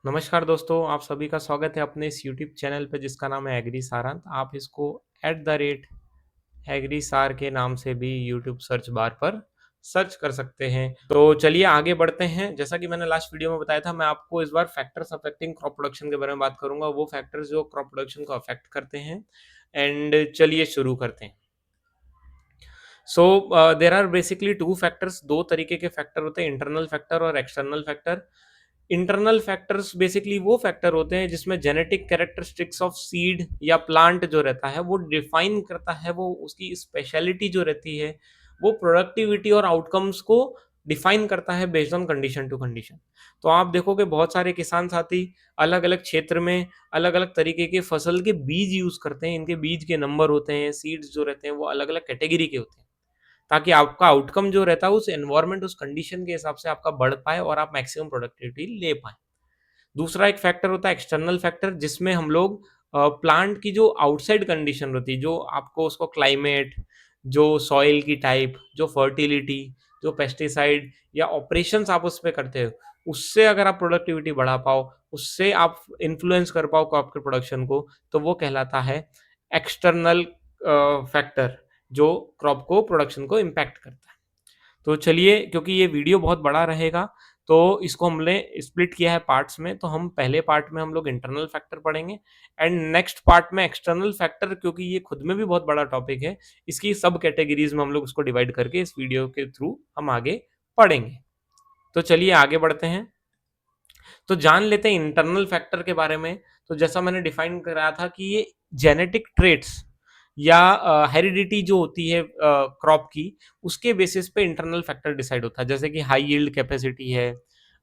नमस्कार दोस्तों, आप सभी का स्वागत है अपने इस यूट्यूब चैनल पे जिसका नाम है एग्री सारंत। आप इसको एग्री सार के नाम से भी यूट्यूब सर्च बार पर सर्च कर सकते हैं। तो चलिए आगे बढ़ते हैं। जैसा कि मैंने लास्ट वीडियो में बताया था, मैं आपको इस बार फैक्टर्स अफेक्टिंग क्रॉप प्रोडक्शन के बारे में बात करूंगा, वो फैक्टर्स जो क्रॉप प्रोडक्शन को अफेक्ट करते हैं। एंड चलिए शुरू करते हैं। So there are basically two factors, दो तरीके के फैक्टर होते हैं, इंटरनल फैक्टर और external factor. Internal factors basically वो फैक्टर होते हैं जिसमें जेनेटिक कैरेक्टरिस्टिक्स ऑफ सीड या प्लांट जो रहता है वो डिफाइन करता है, वो उसकी स्पेशलिटी जो रहती है वो प्रोडक्टिविटी और आउटकम्स को डिफाइन करता है based on condition to condition. तो आप देखोगे बहुत सारे किसान साथी अलग अलग क्षेत्र में अलग अलग तरीके के फसल के बीज यूज करते हैं। इनके बीज के नंबर होते हैं, सीड्स जो रहते हैं वो अलग अलग कैटेगरी के होते हैं, ताकि आपका आउटकम जो रहता है उस एनवायरनमेंट उस कंडीशन के हिसाब से आपका बढ़ पाए और आप मैक्सिमम प्रोडक्टिविटी ले पाए। दूसरा एक फैक्टर होता है एक्सटर्नल फैक्टर, जिसमें हम लोग प्लांट की जो आउटसाइड कंडीशन होती है, जो आपको उसको क्लाइमेट, जो सॉइल की टाइप, जो फर्टिलिटी, जो पेस्टिसाइड या ऑपरेशंस आप उस पे करते हो, उससे अगर आप प्रोडक्टिविटी बढ़ा पाओ, उससे आप इन्फ्लुएंस कर पाओ क्रॉप के प्रोडक्शन को, तो वो कहलाता है एक्सटर्नल फैक्टर, जो क्रॉप को प्रोडक्शन को इम्पैक्ट करता है। तो चलिए, क्योंकि ये वीडियो बहुत बड़ा रहेगा तो इसको हमने स्प्लिट किया है पार्ट्स में। तो हम पहले पार्ट में हम लोग इंटरनल फैक्टर पढ़ेंगे एंड नेक्स्ट पार्ट में एक्सटर्नल फैक्टर, क्योंकि ये खुद में भी बहुत बड़ा टॉपिक है, इसकी सब कैटेगरीज में हम लोग उसको डिवाइड करके इस वीडियो के थ्रू हम आगे पढ़ेंगे। तो चलिए आगे बढ़ते हैं। तो जान लेते हैं इंटरनल फैक्टर के बारे में। तो जैसा मैंने डिफाइन कराया था कि ये जेनेटिक ट्रेट्स या हेरिडिटी जो होती है क्रॉप की, उसके बेसिस पे इंटरनल फैक्टर डिसाइड होता है। जैसे कि हाई यील्ड कैपेसिटी है,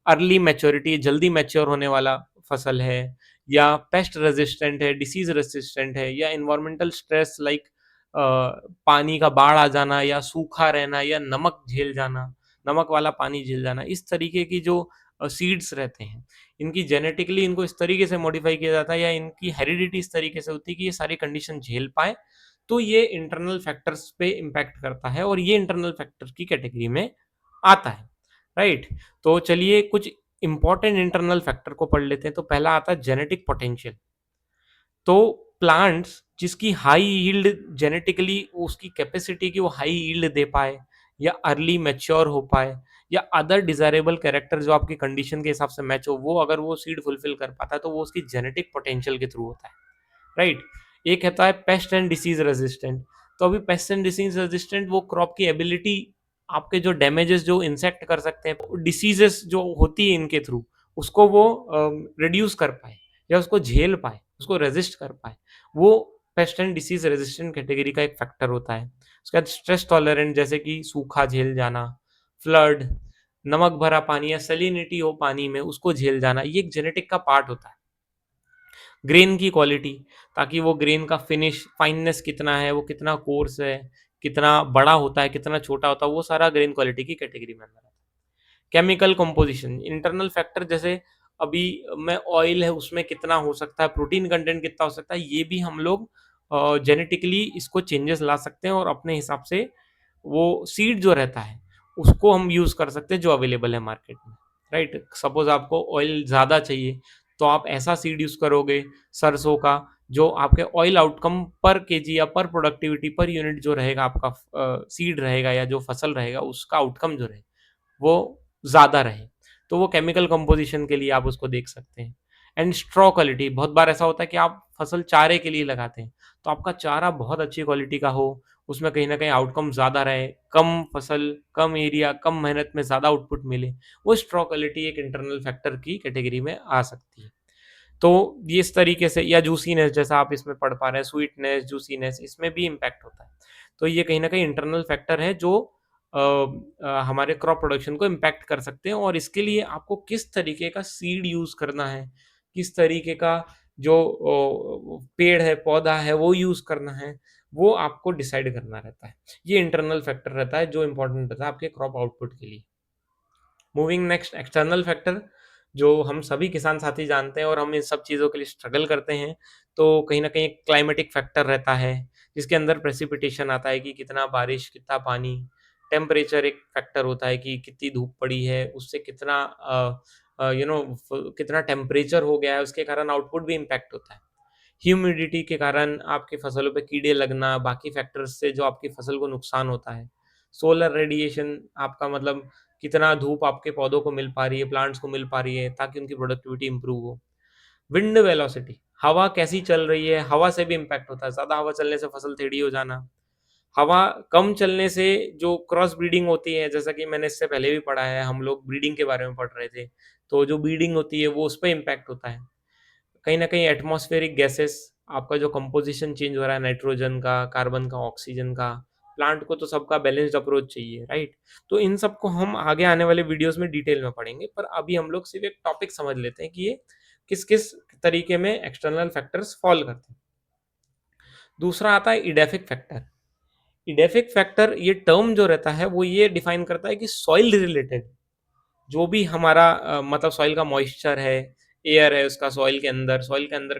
अर्ली मैच्योरिटी, जल्दी मैच्योर होने वाला फसल है, या पेस्ट रेजिस्टेंट है, डिसीज रेजिस्टेंट है, या इन्वायरमेंटल स्ट्रेस लाइक पानी का बाढ़ आ जाना या सूखा रहना या नमक झेल जाना, नमक वाला पानी झेल जाना। इस तरीके की जो सीड्स रहते हैं, इनकी जेनेटिकली इनको इस तरीके से मॉडिफाई किया जाता है या इनकी हेरिडिटी इस तरीके से होती है कि ये सारी कंडीशन झेल पाए। तो ये इंटरनल फैक्टर्स पे इम्पैक्ट करता है और ये इंटरनल फैक्टर की कैटेगरी में आता है, राइट। तो चलिए कुछ इंपॉर्टेंट इंटरनल फैक्टर को पढ़ लेते हैं। तो पहला आता है जेनेटिक पोटेंशियल। तो प्लांट्स जिसकी हाई यील्ड, जेनेटिकली उसकी कैपेसिटी की वो हाई यील्ड दे पाए, या अर्ली मैच्योर हो पाए, या अदर डिजायरेबल कैरेक्टर जो आपकी कंडीशन के हिसाब से मैच हो, वो अगर वो सीड फुलफिल कर पाता है तो वो उसकी जेनेटिक पोटेंशियल के थ्रू होता है, राइट। एक होता है पेस्ट एंड डिसीज रेजिस्टेंट। तो अभी पेस्ट एंड डिसीज रेजिस्टेंट वो क्रॉप की एबिलिटी, आपके जो डैमेजेस जो इंसेक्ट कर सकते हैं, डिसीजेस जो होती है इनके थ्रू, उसको वो रिड्यूस कर पाए या उसको झेल पाए, उसको रेजिस्ट कर पाए, वो paste and disease resistant category का एक फैक्टर होता है। उसके बाद स्ट्रेस टॉलरेंट, जैसे कि सूखा झेल जाना, फ्लड, नमक भरा पानी या सैलिनिटी हो पानी में, उसको झेल जाना, ये एक जेनेटिक का पार्ट होता है। ग्रेन की क्वालिटी, ताकि वो ग्रेन का फिनिश, फाइननेस कितना है, वो कितना कोर्स है, कितना बड़ा होता है, कितना छोटा होता है, वो सारा ग्रेन क्वालिटी की कैटेगरी में अंदर आता है। केमिकल कंपोजिशन, इंटरनल फैक्टर, जैसे अभी में ऑयल है उसमें कितना हो सकता है, प्रोटीन कंटेंट कितना हो सकता है, ये भी हम लोग जेनेटिकली इसको चेंजेस ला सकते हैं और अपने हिसाब से वो सीड जो रहता है उसको हम यूज कर सकते हैं जो अवेलेबल है मार्केट में, राइट। सपोज आपको ऑयल ज्यादा चाहिए तो आप ऐसा सीड यूज करोगे सरसों का, जो आपके ऑयल आउटकम पर केजी या पर प्रोडक्टिविटी पर यूनिट जो रहेगा आपका सीड रहेगा या जो फसल रहेगा उसका आउटकम जो रहे वो ज़्यादा रहे। तो वो केमिकल कंपोजिशन के लिए आप उसको देख सकते हैं। एंड स्ट्रॉ क्वालिटी, बहुत बार ऐसा होता है कि आप फसल चारे के लिए लगाते हैं, तो आपका चारा बहुत अच्छी क्वालिटी का हो, उसमें कहीं न कहीं आउटकम ज़्यादा रहे, कम फसल, कम एरिया, कम मेहनत में ज़्यादा आउटपुट मिले, वो स्ट्रॉ क्वालिटी एक इंटरनल फैक्टर की कैटेगरी में आ सकती है। तो ये इस तरीके से, या जूसीनेस जैसा आप इसमें पढ़ पा रहे हैं, स्वीटनेस, जूसीनेस, इसमें भी इम्पैक्ट होता है। तो ये कहीं न कहीं इंटरनल फैक्टर है जो हमारे क्रॉप प्रोडक्शन को इम्पैक्ट कर सकते हैं, और इसके लिए आपको किस तरीके का सीड यूज़ करना है, किस तरीके का जो पेड़ है, पौधा है, वो यूज़ करना है, वो आपको डिसाइड करना रहता है। ये इंटरनल फैक्टर रहता है जो इम्पोर्टेंट रहता है आपके क्रॉप आउटपुट के लिए। मूविंग नेक्स्ट, एक्सटर्नल फैक्टर, जो हम सभी किसान साथी जानते हैं और हम इन सब चीज़ों के लिए स्ट्रगल करते हैं। तो कहीं न कहीं क्लाइमेटिक फैक्टर रहता है, जिसके अंदर प्रेसिपिटेशन आता है कि कितना बारिश, कितना पानी, टेम्परेचर एक फैक्टर होता है कि कितनी धूप पड़ी है, उससे कितना कितना टेम्परेचर हो गया है, उसके कारण आउटपुट भी इम्पैक्ट होता है। ह्यूमिडिटी के कारण आपकी फसलों पे कीड़े लगना, बाकी फैक्टर्स से जो आपकी फसल को नुकसान होता है। सोलर रेडिएशन आपका मतलब कितना धूप आपके पौधों को मिल पा रही है, प्लांट्स को मिल पा रही है ताकि उनकी प्रोडक्टिविटी इंप्रूव हो। विंड वेलोसिटी, हवा कैसी चल रही है, हवा से भी इम्पैक्ट होता है। ज़्यादा हवा चलने से फसल टेढ़ी हो जाना, हवा कम चलने से जो क्रॉस ब्रीडिंग होती है, जैसा कि मैंने इससे पहले भी पढ़ा है, हम लोग ब्रीडिंग के बारे में पढ़ रहे थे, तो जो ब्रीडिंग होती है वो उस पे इम्पैक्ट होता है। कहीं न कहीं एटमॉस्फेरिक गैसेस, आपका जो कंपोज़िशन चेंज हो रहा है नाइट्रोजन का, कार्बन का, ऑक्सीजन का, प्लांट को तो सबका बैलेंस्ड अप्रोच चाहिए, राइट? तो इन सबको हम आगे आने वाले वीडियोज़ में डिटेल में पढ़ेंगे, पर अभी हम लोग सिर्फ़ एक टॉपिक समझ लेते हैं कि ये किस-किस तरीके में एक्सटर्नल फैक्टर्स फॉल करते हैं। दूसरा आता है इडेफिक फैक्टर। इडेफिक फैक्टर ये टर्म जो रहता है वो ये डिफाइन करता है कि सॉइल रिलेटेड जो भी हमारा मतलब सॉइल का मॉइस्चर है, एयर है उसका सॉइल के अंदर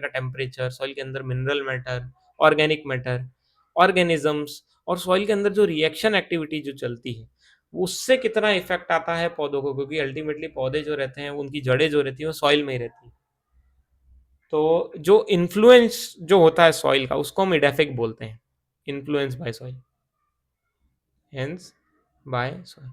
का टेम्परेचर, सॉइल के अंदर mineral matter, organic matter, organisms और सॉइल के अंदर जो रिएक्शन एक्टिविटी जो चलती है, उससे कितना इफेक्ट आता है पौधों को, क्योंकि अल्टीमेटली पौधे जो रहते हैं उनकी जड़ें जो रहती हैं वो सॉइल में ही रहती हैं। तो जो इन्फ्लुएंस जो होता है सॉइल का उसको हम इडेफिक बोलते हैं, influence by soil, hence by soil.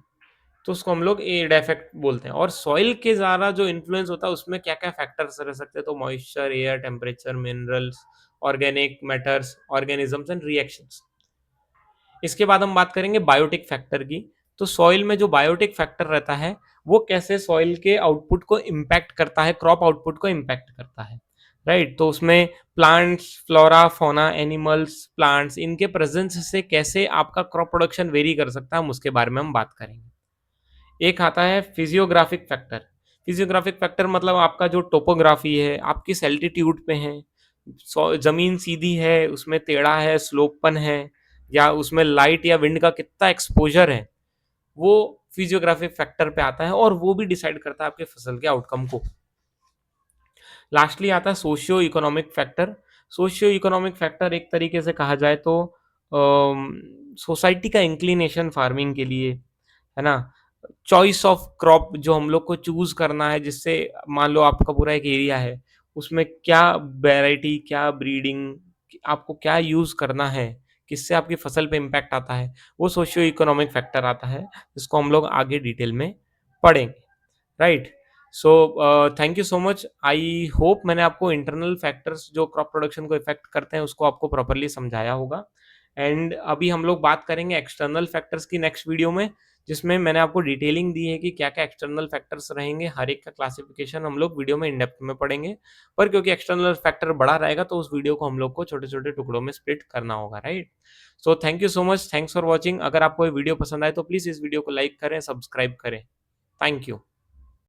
तो उसको हम लोग एड इफेक्ट बोलते हैं। और सॉइल के ज़्यादा जो इन्फ्लुएंस होता है उसमें क्या-क्या फैक्टर्स रह सकते हैं, तो moisture, air, temperature, minerals, organic matters, organisms and reactions. इसके बाद हम बात करेंगे बायोटिक फैक्टर की। तो सॉइल में जो बायोटिक फैक्टर रहता है, वो कैसे सॉइल के आउटपुट को इम्पैक्ट करता है, क्रॉप आउटपुट को इम्पैक्ट करता है, राइट? तो उसमें plants, flora, fauna, animals, plants इनके प्रेजेंस से कैसे आपका क्रॉप प्रोडक्शन वेरी कर सकता है, हम उसके बारे में हम बात करेंगे। एक आता है फिजियोग्राफिक फैक्टर। फिजियोग्राफिक फैक्टर मतलब आपका जो टोपोग्राफी है, आप किस एल्टीट्यूड पे हैं, जमीन सीधी है, उसमें टेढ़ा है, स्लोपन है, या उसमें लाइट या विंड का कितना एक्सपोजर है, वो फिजियोग्राफिक फैक्टर पे आता है और वो भी डिसाइड करता है आपके फसल के आउटकम को। लास्टली आता है socio economic factor. Socio economic factor एक तरीके से कहा जाए तो सोसाइटी का इंक्लिनेशन फार्मिंग के लिए, है ना? चॉइस ऑफ क्रॉप जो हम लोग को चूज़ करना है, जिससे मान लो आपका पूरा एक एरिया है, उसमें क्या वैराइटी, क्या ब्रीडिंग, आपको क्या यूज़ करना है, किससे आपकी फसल पे इम्पैक्ट आता है, वो सोशियो इकोनॉमिक फैक्टर आता है, जिसको हम लोग आगे डिटेल में पढ़ेंगे, right? So thank you so much. I hope मैंने आपको इंटरनल फैक्टर्स जो क्रॉप प्रोडक्शन को इफ़ेक्ट करते हैं, उसको आपको प्रॉपर्ली समझाया होगा। एंड अभी हम लोग बात करेंगे एक्सटर्नल फैक्टर्स की नेक्स्ट वीडियो में, जिसमें मैंने आपको डिटेलिंग दी है कि क्या-क्या एक्सटर्नल फैक्टर्स रहेंगे, हर एक का क्लासिफिकेशन हम लोग वीडियो में इन डेप्थ में पढ़ेंगे। पर क्योंकि एक्सटर्नल फैक्टर बड़ा रहेगा, तो उस वीडियो को हम लोग को छोटे-छोटे टुकड़ों में स्प्लिट करना होगा, right? So thank you so much, thanks for watching. अगर आपको ये वीडियो पसंद आए तो प्लीज़ इस वीडियो को लाइक करें, सब्सक्राइब करें। Thank you.